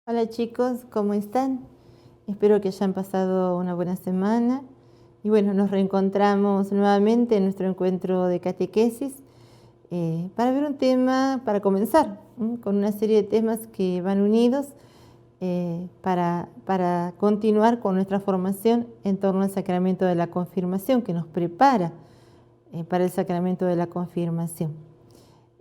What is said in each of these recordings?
Hola chicos, ¿cómo están? Espero que hayan pasado una buena semana. Y bueno, nos reencontramos nuevamente en nuestro encuentro de catequesis para ver un tema, para comenzar con una serie de temas que van unidos para continuar con nuestra formación en torno al sacramento de la confirmación, que nos prepara para el sacramento de la confirmación.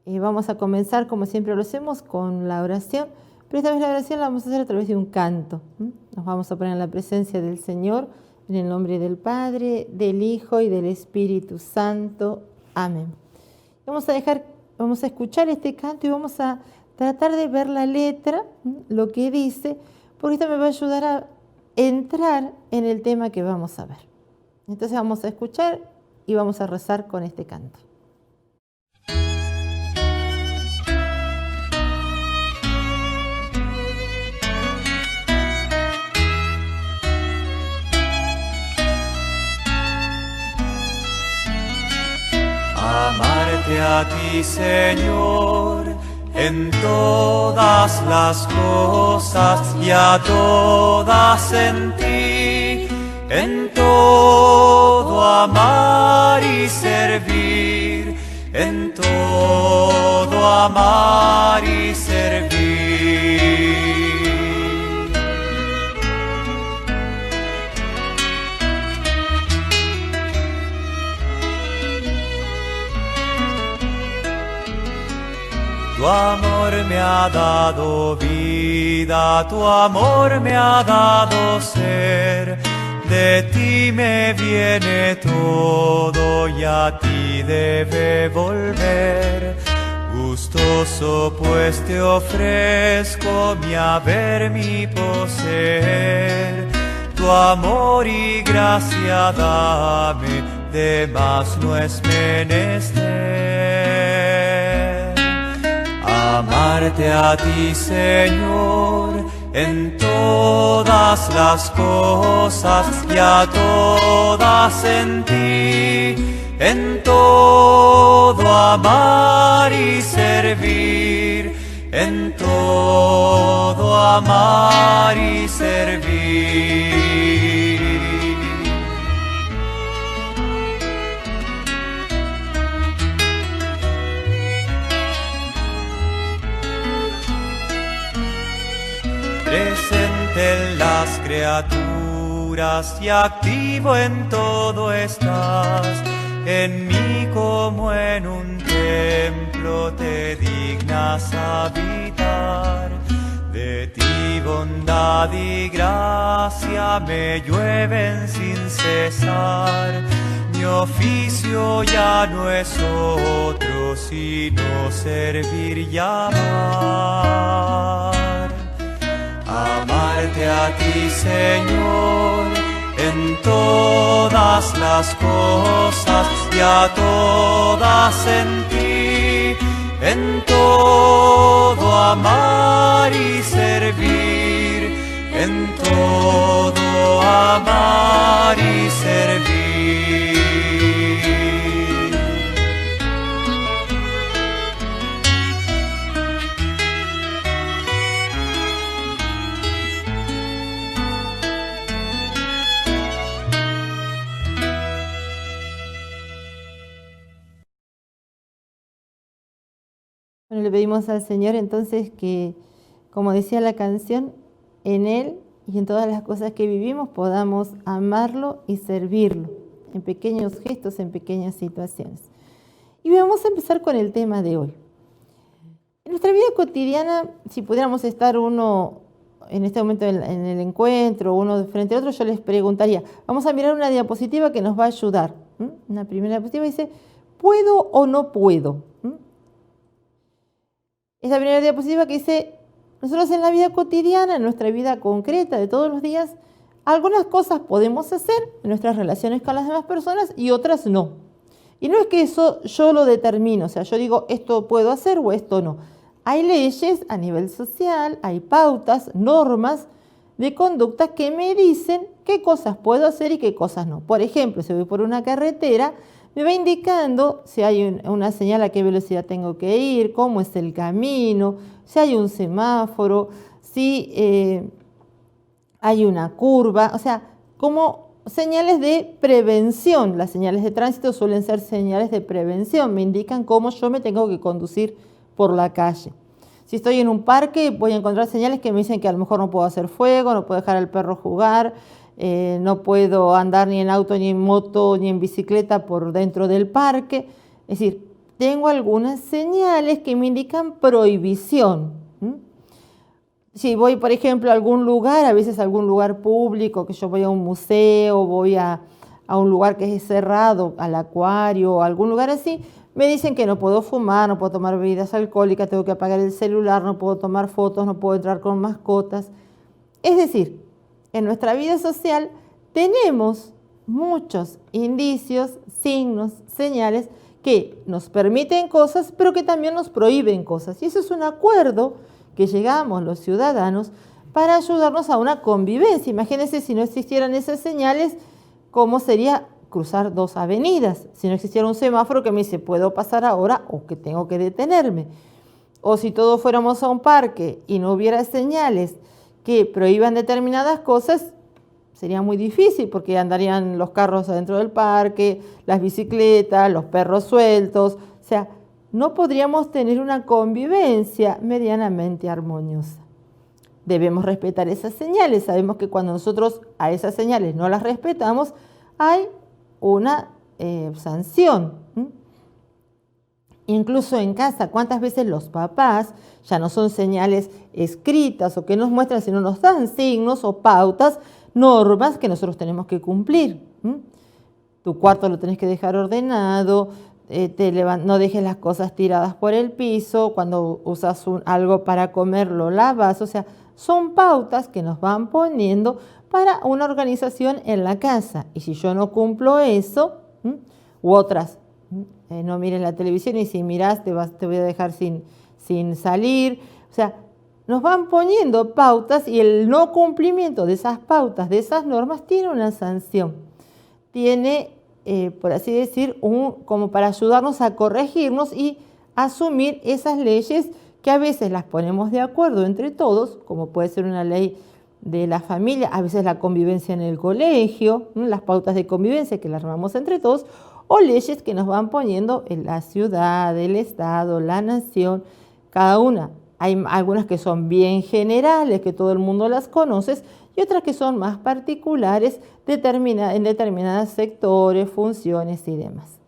Vamos a comenzar, como siempre lo hacemos, con la oración. Pero esta vez la oración la vamos a hacer a través de un canto. Nos vamos a poner en la presencia del Señor, en el nombre del Padre, del Hijo y del Espíritu Santo. Amén. Vamos a escuchar este canto y vamos a tratar de ver la letra, lo que dice, porque esto me va a ayudar a entrar en el tema que vamos a ver. Entonces vamos a escuchar y vamos a rezar con este canto. Amarte a ti, Señor, en todas las cosas y a todas en ti, en todo amar y servir, en todo amar y servir. Tu amor me ha dado vida, tu amor me ha dado ser, de ti me viene todo y a ti debe volver. Gustoso pues te ofrezco mi haber, mi poseer, tu amor y gracia dame, de más no es menester. Amarte a ti, Señor, en todas las cosas y a todas en ti, en todo amar y servir, en todo amar y servir. Presente en las criaturas y activo en todo estás, en mí como en un templo te dignas habitar. De ti bondad y gracia me llueven sin cesar, mi oficio ya no es otro sino servir y amar. Amarte a ti, Señor, en todas las cosas y a todas en ti, en todo amar y servir, en todo amar y servir. Bueno, le pedimos al Señor entonces que, como decía la canción, en Él y en todas las cosas que vivimos podamos amarlo y servirlo, en pequeños gestos, en pequeñas situaciones. Y vamos a empezar con el tema de hoy. En nuestra vida cotidiana, si pudiéramos estar uno en este momento en el encuentro, uno de frente a otro, yo les preguntaría, vamos a mirar una diapositiva que nos va a ayudar. Una primera diapositiva dice, ¿puedo o no puedo? Esa primera diapositiva que dice, nosotros en la vida cotidiana, en nuestra vida concreta de todos los días, algunas cosas podemos hacer en nuestras relaciones con las demás personas y otras no. Y no es que eso yo lo determino, o sea, yo digo esto puedo hacer o esto no. Hay leyes a nivel social, hay pautas, normas de conducta que me dicen qué cosas puedo hacer y qué cosas no. Por ejemplo, si voy por una carretera, me va indicando si hay una señal a qué velocidad tengo que ir, cómo es el camino, si hay un semáforo, si hay una curva, o sea, como señales de prevención. Las señales de tránsito suelen ser señales de prevención, me indican cómo yo me tengo que conducir por la calle. Si estoy en un parque, voy a encontrar señales que me dicen que a lo mejor no puedo hacer fuego, no puedo dejar al perro jugar, no puedo andar ni en auto, ni en moto, ni en bicicleta por dentro del parque. Es decir, tengo algunas señales que me indican prohibición. Si voy, por ejemplo, a algún lugar, a veces a algún lugar público, que yo voy a un museo, voy a un lugar que es cerrado, al acuario, o algún lugar así, me dicen que no puedo fumar, no puedo tomar bebidas alcohólicas, tengo que apagar el celular, no puedo tomar fotos, no puedo entrar con mascotas. Es decir, en nuestra vida social tenemos muchos indicios, signos, señales que nos permiten cosas, pero que también nos prohíben cosas. Y eso es un acuerdo que llegamos los ciudadanos para ayudarnos a una convivencia. Imagínense si no existieran esas señales, ¿cómo sería cruzar dos avenidas? Si no existiera un semáforo que me dice, puedo pasar ahora o que tengo que detenerme. O si todos fuéramos a un parque y no hubiera señales que prohíban determinadas cosas, sería muy difícil porque andarían los carros adentro del parque, las bicicletas, los perros sueltos. O sea, no podríamos tener una convivencia medianamente armoniosa. Debemos respetar esas señales. Sabemos que cuando nosotros a esas señales no las respetamos, hay una sanción. Incluso en casa, ¿cuántas veces los papás ya no son señales escritas o que nos muestran, sino nos dan signos o pautas, normas que nosotros tenemos que cumplir? Tu cuarto lo tenés que dejar ordenado, no dejes las cosas tiradas por el piso, cuando usas algo para comer lo lavas, o sea, son pautas que nos van poniendo para una organización en la casa. Y si yo no cumplo eso, u otras, no mires la televisión y si mirás te voy a dejar sin salir, o sea, nos van poniendo pautas y el no cumplimiento de esas pautas, de esas normas, tiene una sanción. Tiene, por así decir, como para ayudarnos a corregirnos y asumir esas leyes que a veces las ponemos de acuerdo entre todos, como puede ser una ley de la familia, a veces la convivencia en el colegio, las pautas de convivencia que las armamos entre todos, o leyes que nos van poniendo en la ciudad, el estado, la nación, cada una. Hay algunas que son bien generales, que todo el mundo las conoce, y otras que son más particulares en determinados sectores, funciones y demás.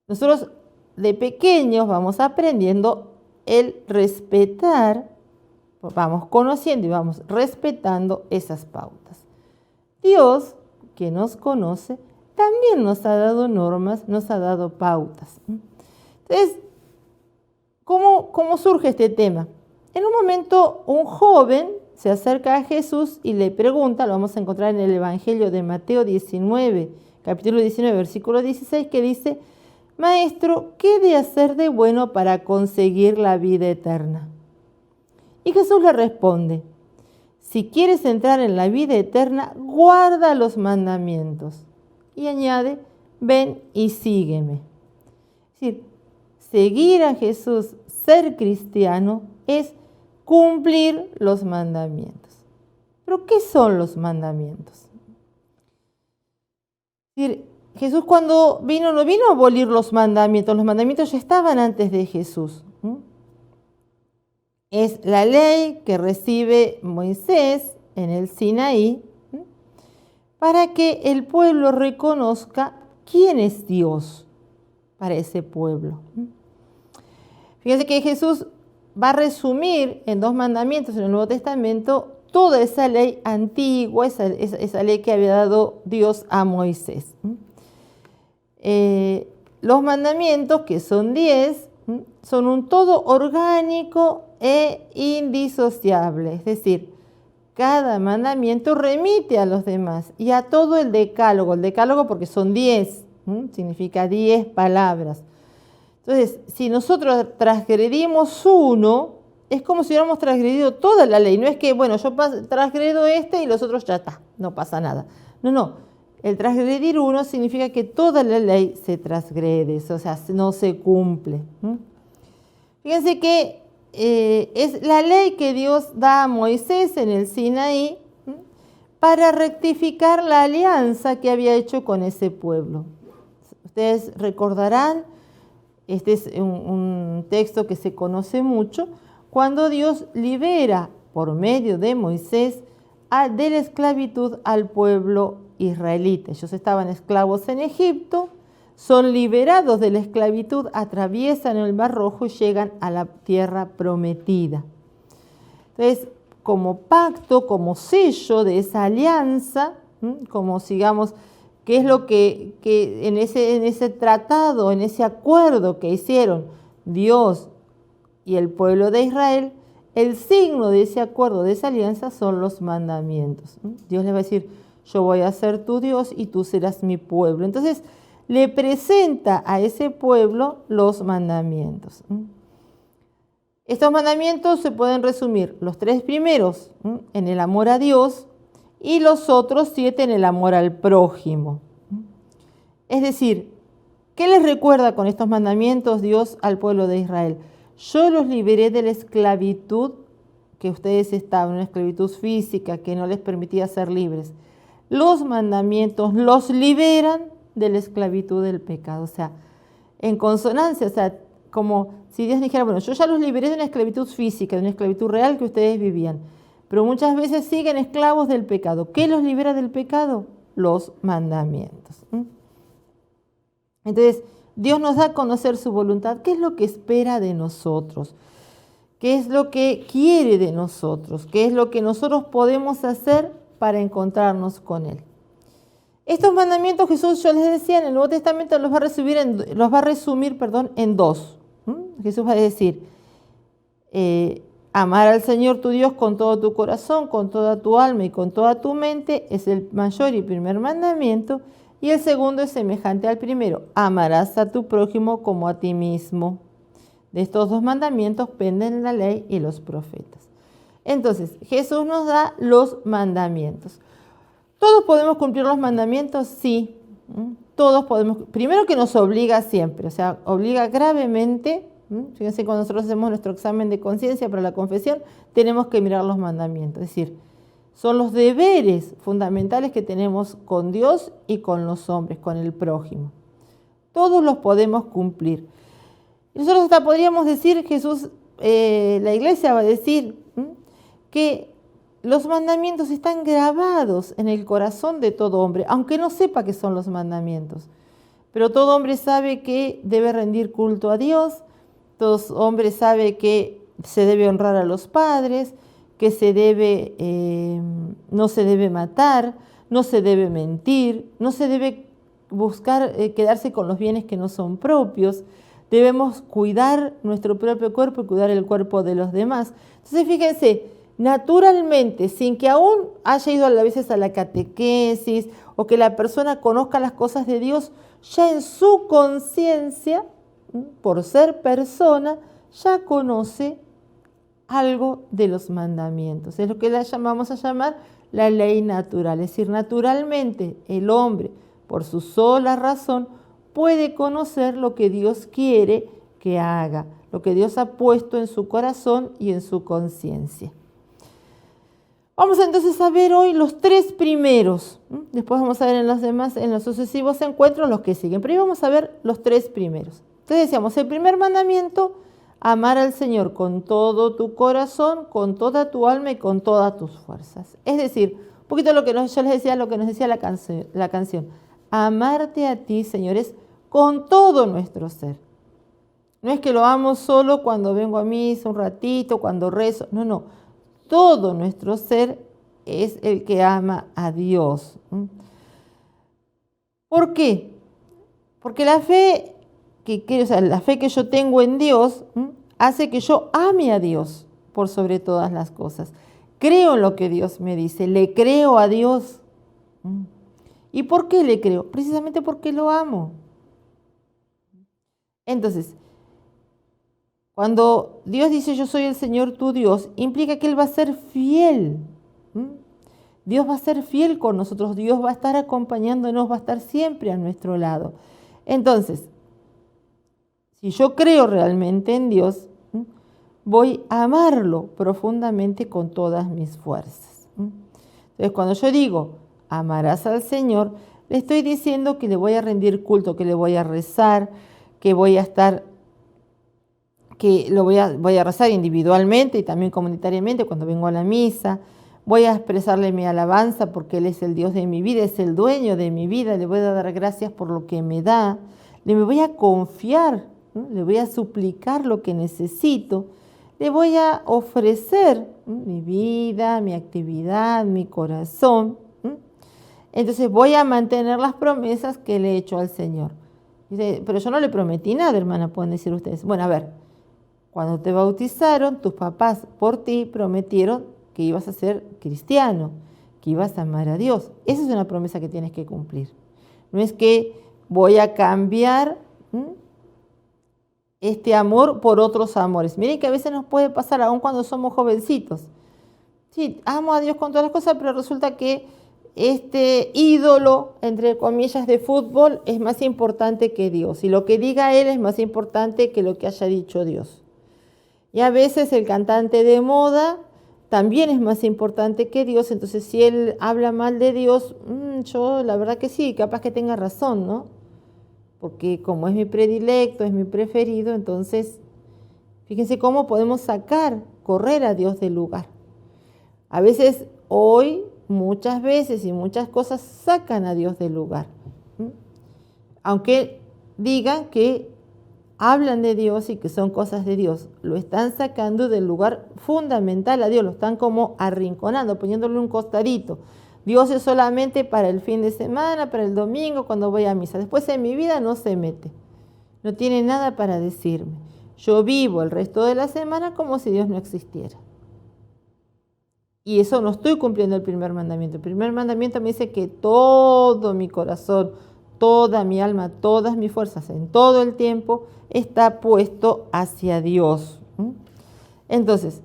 Nosotros de pequeños vamos aprendiendo el respetar, vamos conociendo y vamos respetando esas pautas. Dios, que nos conoce, también nos ha dado normas, nos ha dado pautas. Entonces, ¿cómo surge este tema? En un momento, un joven se acerca a Jesús y le pregunta, lo vamos a encontrar en el Evangelio de Mateo 19, capítulo 19, versículo 16, que dice: Maestro, ¿qué he de hacer de bueno para conseguir la vida eterna? Y Jesús le responde: si quieres entrar en la vida eterna, guarda los mandamientos. Y añade: ven y sígueme. Es decir, seguir a Jesús, ser cristiano, es cumplir los mandamientos. ¿Pero qué son los mandamientos? Es decir, Jesús cuando vino, no vino a abolir los mandamientos ya estaban antes de Jesús. Es la ley que recibe Moisés en el Sinaí para que el pueblo reconozca quién es Dios para ese pueblo. Fíjense que Jesús va a resumir en 2 mandamientos en el Nuevo Testamento toda esa ley antigua, esa ley que había dado Dios a Moisés. Los mandamientos, que son 10, son un todo orgánico e indisociable, es decir, cada mandamiento remite a los demás y a todo el decálogo porque son 10, significa 10 palabras. Entonces, si nosotros transgredimos uno, es como si hubiéramos transgredido toda la ley. No es que, bueno, yo transgredo y los otros ya está, no pasa nada. No. El transgredir uno significa que toda la ley se transgrede, o sea, no se cumple. Fíjense que es la ley que Dios da a Moisés en el Sinaí para rectificar la alianza que había hecho con ese pueblo. Ustedes recordarán, este es un texto que se conoce mucho, cuando Dios libera por medio de Moisés de la esclavitud al pueblo israelita. Ellos estaban esclavos en Egipto, son liberados de la esclavitud, atraviesan el Mar Rojo y llegan a la tierra prometida. Entonces, como pacto, como sello de esa alianza, como sigamos, ¿qué es lo que en ese tratado, en ese acuerdo que hicieron Dios y el pueblo de Israel? El signo de ese acuerdo, de esa alianza, son los mandamientos. Dios les va a decir, yo voy a ser tu Dios y tú serás mi pueblo. Entonces, le presenta a ese pueblo los mandamientos. Estos mandamientos se pueden resumir, los 3 primeros en el amor a Dios y los otros 7 en el amor al prójimo. Es decir, ¿qué les recuerda con estos mandamientos Dios al pueblo de Israel? Yo los liberé de la esclavitud que ustedes estaban, una esclavitud física que no les permitía ser libres. Los mandamientos los liberan de la esclavitud del pecado. O sea, en consonancia, o sea, como si Dios dijera, bueno, yo ya los liberé de una esclavitud física, de una esclavitud real que ustedes vivían, pero muchas veces siguen esclavos del pecado. ¿Qué los libera del pecado? Los mandamientos. Entonces, Dios nos da a conocer su voluntad. ¿Qué es lo que espera de nosotros? ¿Qué es lo que quiere de nosotros? ¿Qué es lo que nosotros podemos hacer para encontrarnos con Él? Estos mandamientos Jesús, yo les decía, en el Nuevo Testamento los va a resumir en 2. Jesús va a decir, amar al Señor tu Dios con todo tu corazón, con toda tu alma y con toda tu mente es el mayor y primer mandamiento. Y el segundo es semejante al primero, amarás a tu prójimo como a ti mismo. De estos 2 mandamientos penden la ley y los profetas. Entonces, Jesús nos da los mandamientos. ¿Todos podemos cumplir los mandamientos? Sí, todos podemos. Primero que nos obliga siempre, o sea, obliga gravemente. Fíjense, cuando nosotros hacemos nuestro examen de conciencia para la confesión, tenemos que mirar los mandamientos, es decir, son los deberes fundamentales que tenemos con Dios y con los hombres, con el prójimo. Todos los podemos cumplir. Y nosotros hasta podríamos decir, Jesús, la iglesia va a decir que los mandamientos están grabados en el corazón de todo hombre, aunque no sepa qué son los mandamientos. Pero todo hombre sabe que debe rendir culto a Dios, todo hombre sabe que se debe honrar a los padres, que no se debe matar, no se debe mentir, no se debe buscar quedarse con los bienes que no son propios. Debemos cuidar nuestro propio cuerpo y cuidar el cuerpo de los demás. Entonces, fíjense, naturalmente, sin que aún haya ido a veces a la catequesis o que la persona conozca las cosas de Dios, ya en su conciencia, por ser persona, ya conoce algo de los mandamientos. Es lo que vamos a llamar la ley natural. Es decir, naturalmente el hombre, por su sola razón, puede conocer lo que Dios quiere que haga, lo que Dios ha puesto en su corazón y en su conciencia. Vamos entonces a ver hoy los 3 primeros. Después vamos a ver en los demás, en los sucesivos encuentros, los que siguen. Pero hoy vamos a ver los 3 primeros. Entonces decíamos, el primer mandamiento, amar al Señor con todo tu corazón, con toda tu alma y con todas tus fuerzas. Es decir, un poquito yo les decía, lo que nos decía la canción. Amarte a ti, Señor, es con todo nuestro ser. No es que lo amo solo cuando vengo a misa un ratito, cuando rezo. No. Todo nuestro ser es el que ama a Dios. ¿Por qué? Porque la fe que yo tengo en Dios hace que yo ame a Dios por sobre todas las cosas. Creo en lo que Dios me dice, le creo a Dios. ¿Y por qué le creo? Precisamente porque lo amo. Entonces, cuando Dios dice yo soy el Señor tu Dios, implica que Él va a ser fiel. Dios va a ser fiel con nosotros, Dios va a estar acompañándonos, va a estar siempre a nuestro lado. Entonces, si yo creo realmente en Dios, voy a amarlo profundamente con todas mis fuerzas. Entonces, cuando yo digo, amarás al Señor, le estoy diciendo que le voy a rendir culto, que le voy a rezar, que voy a estar, que voy a rezar individualmente y también comunitariamente cuando vengo a la misa. Voy a expresarle mi alabanza porque Él es el Dios de mi vida, es el dueño de mi vida. Le voy a dar gracias por lo que me da. Le voy a confiar, ¿no? Le voy a suplicar lo que necesito. Le voy a ofrecer, ¿no?, mi vida, mi actividad, mi corazón. Entonces voy a mantener las promesas que le he hecho al Señor. Dice, pero yo no le prometí nada, hermana, pueden decir ustedes. Bueno, a ver, cuando te bautizaron, tus papás por ti prometieron que ibas a ser cristiano, que ibas a amar a Dios. Esa es una promesa que tienes que cumplir. No es que voy a cambiar este amor por otros amores. Miren que a veces nos puede pasar, aun cuando somos jovencitos. Sí, amo a Dios con todas las cosas, pero resulta que este ídolo, entre comillas, de fútbol es más importante que Dios. Y lo que diga él es más importante que lo que haya dicho Dios. Y a veces el cantante de moda también es más importante que Dios. Entonces, si él habla mal de Dios, yo la verdad que sí, capaz que tenga razón, ¿no? Porque como es mi predilecto, es mi preferido, entonces, fíjense cómo podemos correr a Dios del lugar. A veces, hoy, muchas veces y muchas cosas sacan a Dios del lugar. Aunque digan que hablan de Dios y que son cosas de Dios, lo están sacando del lugar fundamental a Dios, lo están como arrinconando, poniéndole un costadito. Dios es solamente para el fin de semana, para el domingo, cuando voy a misa. Después en mi vida no se mete, no tiene nada para decirme. Yo vivo el resto de la semana como si Dios no existiera. Y eso no estoy cumpliendo el primer mandamiento. El primer mandamiento me dice que todo mi corazón, toda mi alma, todas mis fuerzas, en todo el tiempo, está puesto hacia Dios. Entonces,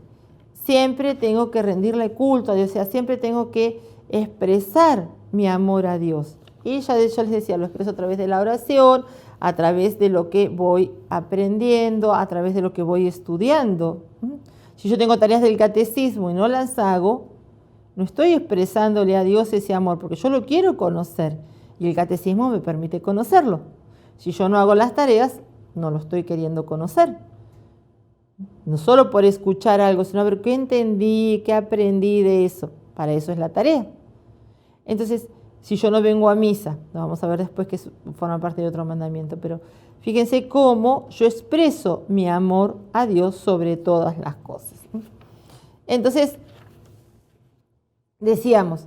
siempre tengo que rendirle culto a Dios, o sea, siempre tengo que expresar mi amor a Dios. Y ya de hecho les decía, lo expreso a través de la oración, a través de lo que voy aprendiendo, a través de lo que voy estudiando. Si yo tengo tareas del catecismo y no las hago, no estoy expresándole a Dios ese amor, porque yo lo quiero conocer y el catecismo me permite conocerlo. Si yo no hago las tareas, no lo estoy queriendo conocer. No solo por escuchar algo, sino a ver qué entendí, qué aprendí de eso. Para eso es la tarea. Entonces, si yo no vengo a misa, lo vamos a ver después que forma parte de otro mandamiento, pero fíjense cómo yo expreso mi amor a Dios sobre todas las cosas. Entonces, decíamos,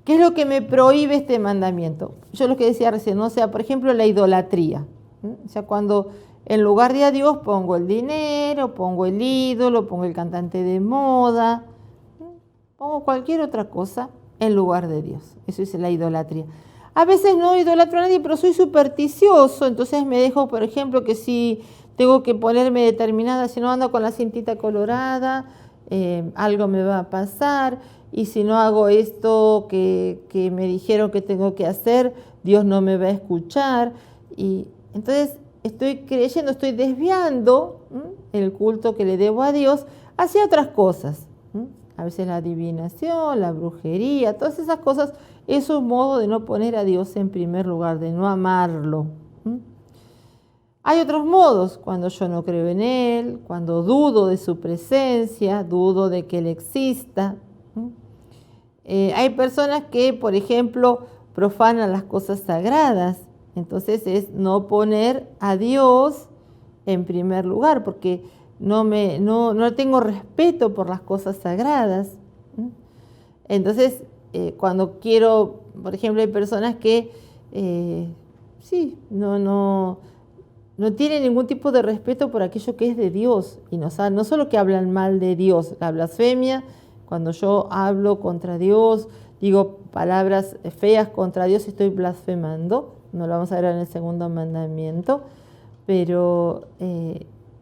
¿qué es lo que me prohíbe este mandamiento? Yo lo que decía recién, o sea, por ejemplo, la idolatría. O sea, cuando en lugar de a Dios pongo el dinero, pongo el ídolo, pongo el cantante de moda, pongo cualquier otra cosa en lugar de Dios. Eso es la idolatría. A veces no idolatro a nadie, pero soy supersticioso, entonces me dejo, por ejemplo, que si tengo que ponerme determinada, si no ando con la cintita colorada, algo me va a pasar, y si no hago esto que me dijeron que tengo que hacer, Dios no me va a escuchar. Y entonces estoy creyendo, estoy desviando el culto que le debo a Dios hacia otras cosas. A veces la adivinación, la brujería, todas esas cosas, es un modo de no poner a Dios en primer lugar, de no amarlo. Hay otros modos, cuando yo no creo en Él, cuando dudo de su presencia, dudo de que Él exista. Hay personas que, por ejemplo, profanan las cosas sagradas. Entonces es no poner a Dios en primer lugar, porque no tengo respeto por las cosas sagradas. Entonces, cuando quiero, por ejemplo, hay personas que no tienen ningún tipo de respeto por aquello que es de Dios. Y no solo que hablan mal de Dios, la blasfemia, cuando yo hablo contra Dios, digo palabras feas contra Dios, estoy blasfemando. No lo vamos a ver en el segundo mandamiento, pero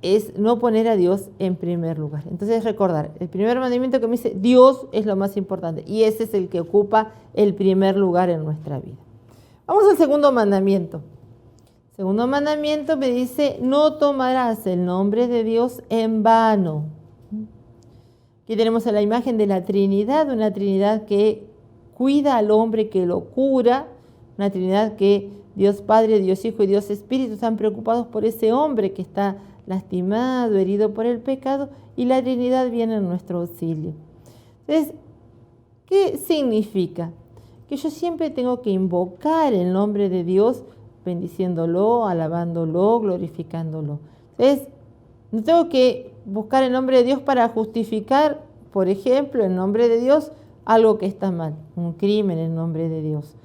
es no poner a Dios en primer lugar. Entonces recordar, el primer mandamiento que me dice, Dios es lo más importante, y ese es el que ocupa el primer lugar en nuestra vida. Vamos al segundo mandamiento. El segundo mandamiento me dice, no tomarás el nombre de Dios en vano. Aquí tenemos a la imagen de la Trinidad, una Trinidad que cuida al hombre, que lo cura, una Trinidad que Dios Padre, Dios Hijo y Dios Espíritu están preocupados por ese hombre que está lastimado, herido por el pecado, y la Trinidad viene en nuestro auxilio. Entonces, ¿qué significa? Que yo siempre tengo que invocar el nombre de Dios, bendiciéndolo, alabándolo, glorificándolo. Entonces, no tengo que buscar el nombre de Dios para justificar, por ejemplo, en nombre de Dios, algo que está mal, un crimen en nombre de Dios.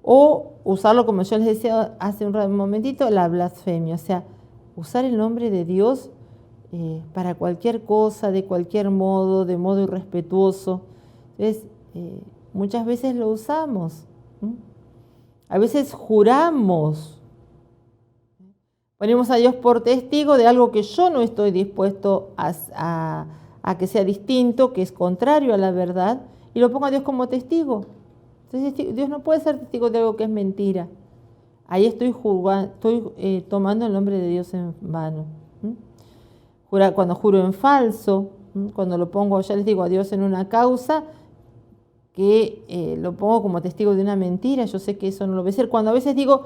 O usarlo, como yo les decía hace un momentito, la blasfemia. O sea, usar el nombre de Dios para cualquier cosa, de cualquier modo, de modo irrespetuoso. Entonces, muchas veces lo usamos. A veces juramos. Ponemos a Dios por testigo de algo que yo no estoy dispuesto a que sea distinto, que es contrario a la verdad, y lo pongo a Dios como testigo. Entonces Dios no puede ser testigo de algo que es mentira. Ahí estoy tomando el nombre de Dios en vano. Cuando juro en falso, cuando lo pongo, ya les digo, a Dios en una causa, que lo pongo como testigo de una mentira, yo sé que eso no lo voy a hacer. Cuando a veces digo,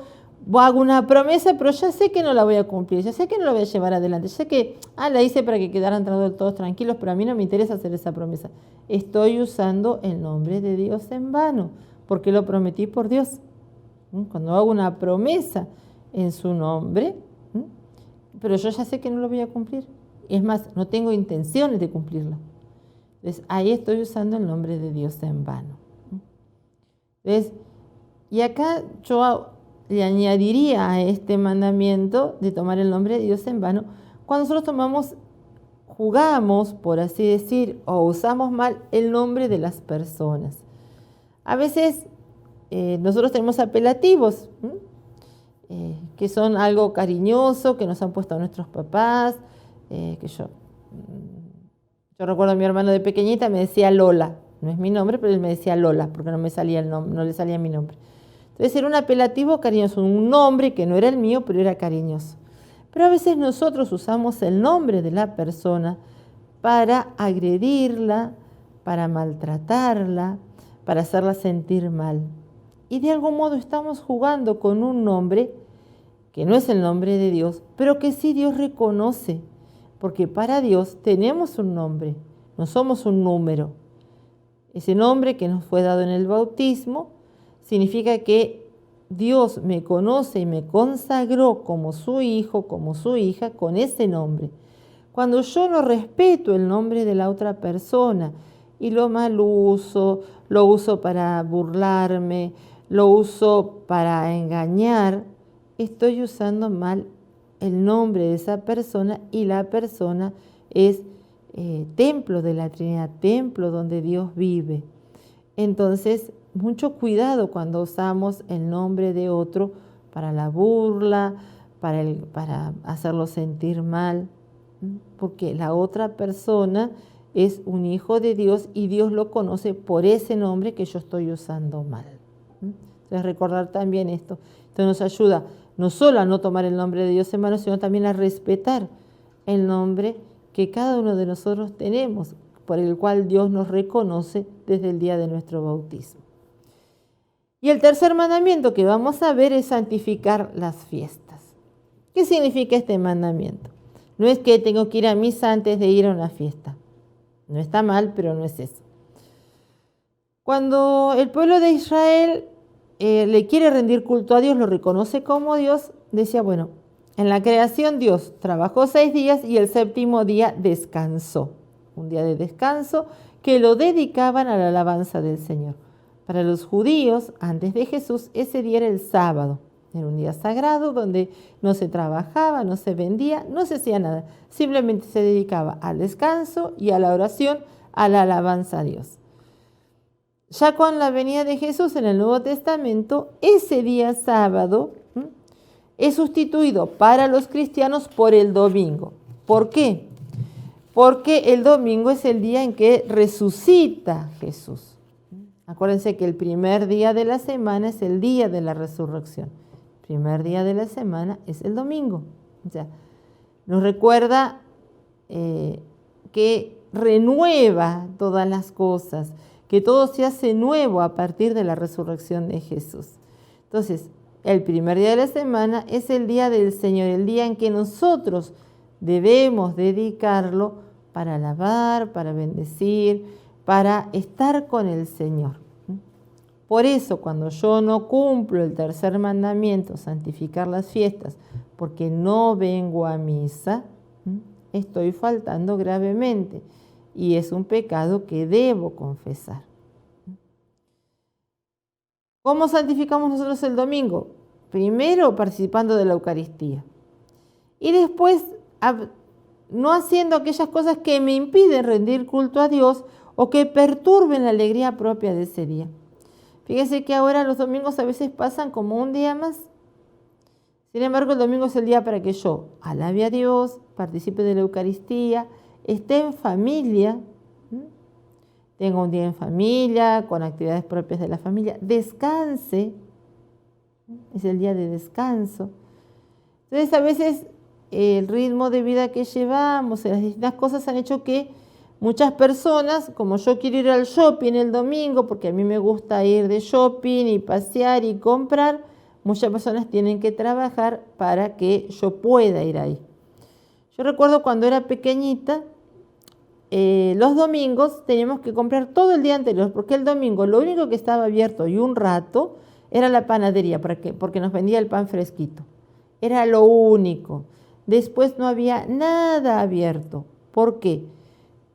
hago una promesa, pero ya sé que no la voy a cumplir, ya sé que no la voy a llevar adelante, ya sé que la hice para que quedaran todos tranquilos, pero a mí no me interesa hacer esa promesa. Estoy usando el nombre de Dios en vano, porque lo prometí por Dios. Cuando hago una promesa en su nombre, pero yo ya sé que no lo voy a cumplir. Es más, no tengo intenciones de cumplirlo. Entonces, ahí estoy usando el nombre de Dios en vano. Entonces, y acá yo le añadiría a este mandamiento de tomar el nombre de Dios en vano, cuando nosotros jugamos, por así decir, o usamos mal el nombre de las personas. A veces nosotros tenemos apelativos, que son algo cariñoso, que nos han puesto nuestros papás, que yo recuerdo a mi hermano de pequeñita, me decía Lola, no es mi nombre, pero él me decía Lola, porque no me salía el nombre, no le salía mi nombre. Entonces era un apelativo cariñoso, un nombre que no era el mío, pero era cariñoso. Pero a veces nosotros usamos el nombre de la persona para agredirla, para maltratarla, para hacerla sentir mal. Y de algún modo estamos jugando con un nombre que no es el nombre de Dios, pero que sí Dios reconoce, porque para Dios tenemos un nombre, no somos un número. Ese nombre que nos fue dado en el bautismo significa que Dios me conoce y me consagró como su hijo, como su hija, con ese nombre. Cuando yo no respeto el nombre de la otra persona y lo mal uso, lo uso para burlarme, lo uso para engañar, estoy usando mal el nombre de esa persona, y la persona es templo de la Trinidad, templo donde Dios vive. Entonces, mucho cuidado cuando usamos el nombre de otro para la burla, para hacerlo sentir mal, porque la otra persona es un hijo de Dios y Dios lo conoce por ese nombre que yo estoy usando mal. Entonces, recordar también esto. Esto nos ayuda no solo a no tomar el nombre de Dios en vano, sino también a respetar el nombre que cada uno de nosotros tenemos, por el cual Dios nos reconoce desde el día de nuestro bautismo. Y el tercer mandamiento que vamos a ver es santificar las fiestas. ¿Qué significa este mandamiento? No es que tengo que ir a misa antes de ir a una fiesta. No está mal, pero no es eso. Cuando el pueblo de Israel le quiere rendir culto a Dios, lo reconoce como Dios, decía, bueno, en la creación Dios trabajó 6 días y el 7º día descansó. Un día de descanso que lo dedicaban a la alabanza del Señor. Para los judíos, antes de Jesús, ese día era el sábado. Era un día sagrado donde no se trabajaba, no se vendía, no se hacía nada. Simplemente se dedicaba al descanso y a la oración, a la alabanza a Dios. Ya con la venida de Jesús en el Nuevo Testamento, ese día sábado es sustituido para los cristianos por el domingo. ¿Por qué? Porque el domingo es el día en que resucita Jesús. Acuérdense que el primer día de la semana es el día de la resurrección. El primer día de la semana es el domingo. O sea, nos recuerda que renueva todas las cosas, que todo se hace nuevo a partir de la resurrección de Jesús. Entonces, el primer día de la semana es el día del Señor, el día en que nosotros debemos dedicarlo para alabar, para bendecir, para estar con el Señor. Por eso, cuando yo no cumplo el tercer mandamiento, santificar las fiestas, porque no vengo a misa, estoy faltando gravemente y es un pecado que debo confesar. ¿Cómo santificamos nosotros el domingo? Primero, participando de la Eucaristía y después no haciendo aquellas cosas que me impiden rendir culto a Dios o que perturben la alegría propia de ese día. Fíjese que ahora los domingos a veces pasan como un día más. Sin embargo, el domingo es el día para que yo alabe a Dios, participe de la Eucaristía, esté en familia, tenga un día en familia, con actividades propias de la familia, descanse, es el día de descanso. Entonces, a veces el ritmo de vida que llevamos, las distintas cosas han hecho que muchas personas, como yo quiero ir al shopping el domingo, porque a mí me gusta ir de shopping y pasear y comprar, muchas personas tienen que trabajar para que yo pueda ir ahí. Yo recuerdo cuando era pequeñita, los domingos teníamos que comprar todo el día anterior, porque el domingo lo único que estaba abierto y un rato era la panadería, porque nos vendía el pan fresquito. Era lo único. Después no había nada abierto. ¿Por qué?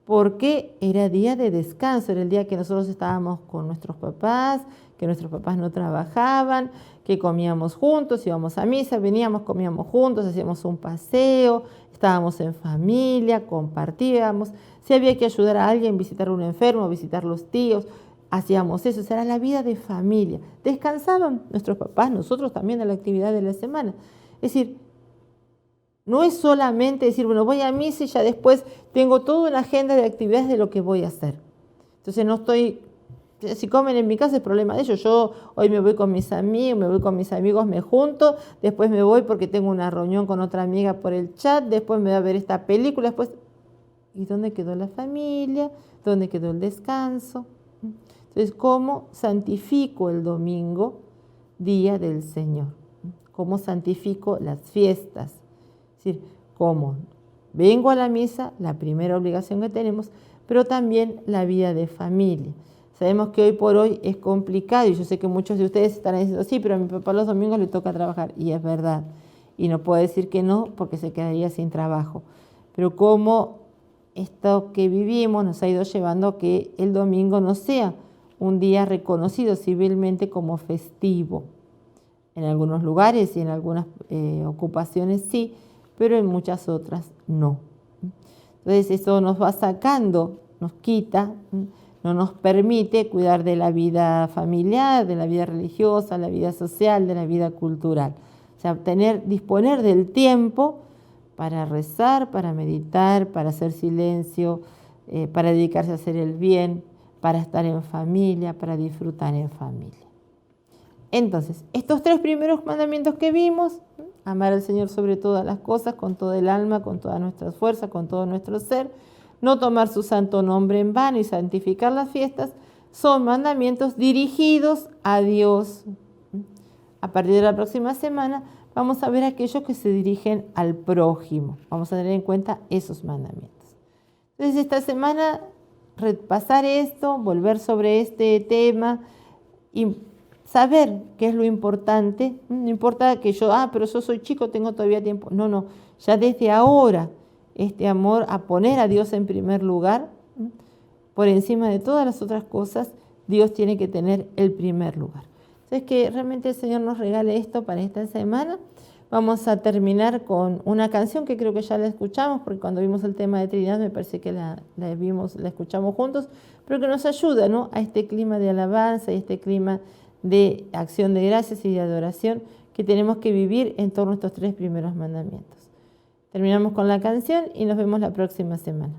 Porque era día de descanso, era el día que nosotros estábamos con nuestros papás, que nuestros papás no trabajaban, que comíamos juntos, íbamos a misa, veníamos, comíamos juntos, hacíamos un paseo, estábamos en familia, compartíamos. Si había que ayudar a alguien, visitar a un enfermo, visitar a los tíos, hacíamos eso. O sea, era la vida de familia. Descansaban nuestros papás, nosotros también de la actividad de la semana. Es decir, no es solamente decir, bueno, voy a misa y ya después tengo toda una agenda de actividades de lo que voy a hacer. Entonces no estoy, si comen en mi casa es problema de ellos. Yo hoy me voy con mis amigos, me junto, después me voy porque tengo una reunión con otra amiga por el chat, después me voy a ver esta película, después... ¿Y dónde quedó la familia? ¿Dónde quedó el descanso? Entonces, ¿cómo santifico el domingo, día del Señor? ¿Cómo santifico las fiestas? Es decir, ¿cómo vengo a la misa? La primera obligación que tenemos, pero también la vida de familia. Sabemos que hoy por hoy es complicado y yo sé que muchos de ustedes están diciendo, sí, pero a mi papá los domingos le toca trabajar. Y es verdad. Y no puedo decir que no porque se quedaría sin trabajo. Pero cómo esto que vivimos nos ha ido llevando a que el domingo no sea un día reconocido civilmente como festivo. En algunos lugares y en algunas ocupaciones sí, pero en muchas otras no. Entonces eso nos va sacando, nos quita, no nos permite cuidar de la vida familiar, de la vida religiosa, la vida social, de la vida cultural. O sea, disponer del tiempo para rezar, para meditar, para hacer silencio, para dedicarse a hacer el bien, para estar en familia, para disfrutar en familia. Entonces, estos 3 primeros mandamientos que vimos, amar al Señor sobre todas las cosas, con todo el alma, con todas nuestras fuerzas, con todo nuestro ser, no tomar su santo nombre en vano y santificar las fiestas, son mandamientos dirigidos a Dios. A partir de la próxima semana vamos a ver aquellos que se dirigen al prójimo. Vamos a tener en cuenta esos mandamientos. Entonces, esta semana repasar esto, volver sobre este tema y saber qué es lo importante. No importa que pero yo soy chico, tengo todavía tiempo. No, ya desde ahora este amor a poner a Dios en primer lugar, por encima de todas las otras cosas, Dios tiene que tener el primer lugar. Entonces, que realmente el Señor nos regale esto para esta semana. Vamos a terminar con una canción que creo que ya la escuchamos, porque cuando vimos el tema de Trinidad me parece que la escuchamos juntos, pero que nos ayuda, ¿no?, a este clima de alabanza y este clima de acción de gracias y de adoración que tenemos que vivir en torno a estos 3 primeros mandamientos. Terminamos con la canción y nos vemos la próxima semana.